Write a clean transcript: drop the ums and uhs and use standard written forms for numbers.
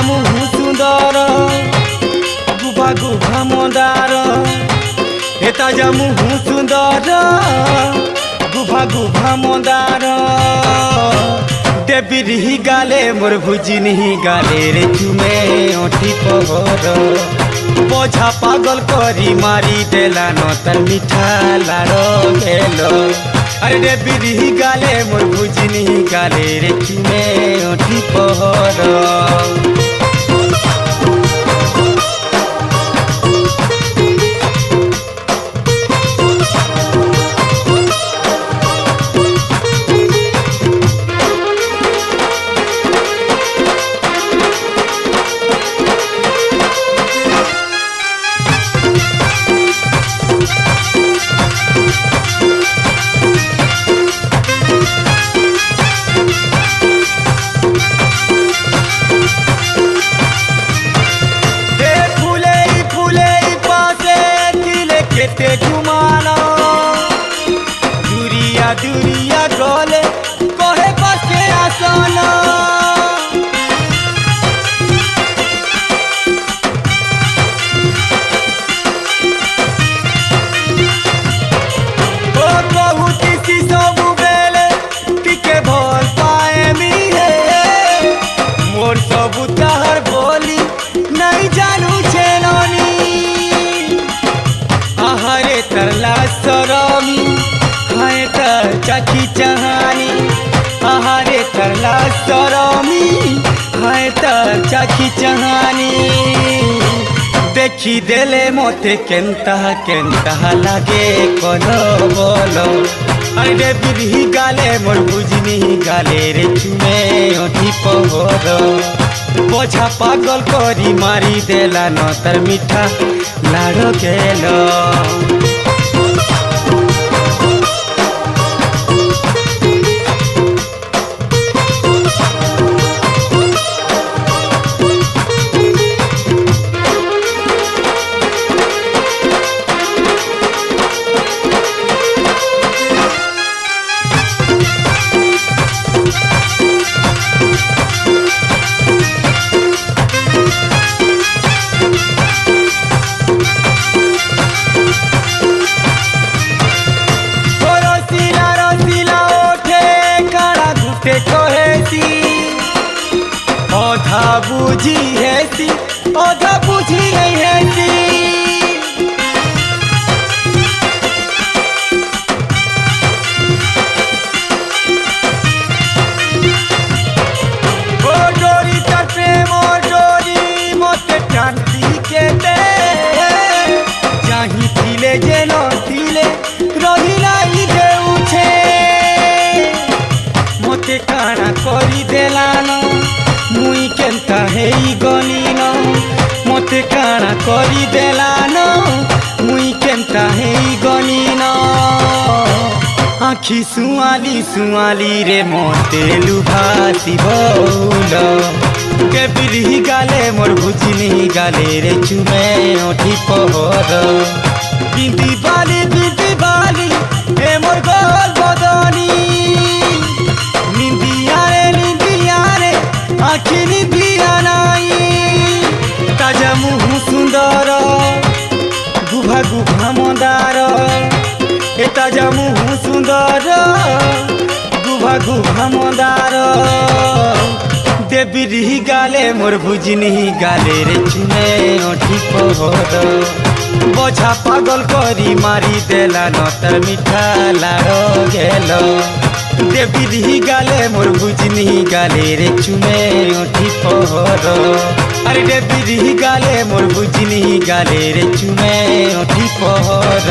মুহু সুন্দর গুভা গুভা মন্দার এ তাজা মুহু সুন্দর গুভা গুভা মন্দার দেবীর গালে মোর ভুজিনি গালে রে চুমে অঠি পহর বোঝা পাগল করি মারি দেলান তার মিঠা লাড় গেল আরে দেবীর গালে মোর ভুজিনি গালে রে চুমে অঠি পহর ঘুমানো দুরিয়া দুরিয়া গলে কহে পাশে আসনা ও কহুতি সবু বেলে টিকে ভাল পায়েমি হে মোর সবু তাহার বলি নাই জানু ছেলনি আহারে तरला सरमी हाय तर चाची चाहानी आहारे तरला सरमी हाय तर चाची चाहानी देखी देले मोते केंता केंता लागे कोनो बोलो अरे बिरही गाले मोर बुझनी गाले रे चुमे ओठी पहर बोझा पागल करी मारी देला न तर मिठा लाड़ गेल अधा बुझी हैसी अधा बुझी नहीं हैसी ओ डोरी तर प्रेम डोरी मते टांती के दे जाही थिले जे न थिले रहिला इ देउछे मते काना करी देलानो मुई केंता हेई गलिन मते काना करी देलान मुई केंता हेई गलिन आखी सुआली सुआली रे मते लुभासी बौल देबीर गाले मोर भुजिनी गाले रे चुमे ओठी पहर बिंदी बाली ए मोर गोल बदनी निंदिया रे आखि निंदिया नाई ताजा मुहु सुंदर गुभा गुभा मंदार ए ताजा मुहु सुंदर गुभा गुभा मंदार देबीर गाले मोर भुजिनी गाले रे चुमे ओठी पहर बोझा पागल करी मारी देला न तर मिठा लाड़ गेल देबीर गाले मोर भुजिनी गाले रे चुमे ओठी पहर अरे देबीर गाले मोर भुजिनी गाले रे चुमे ओठी पहर।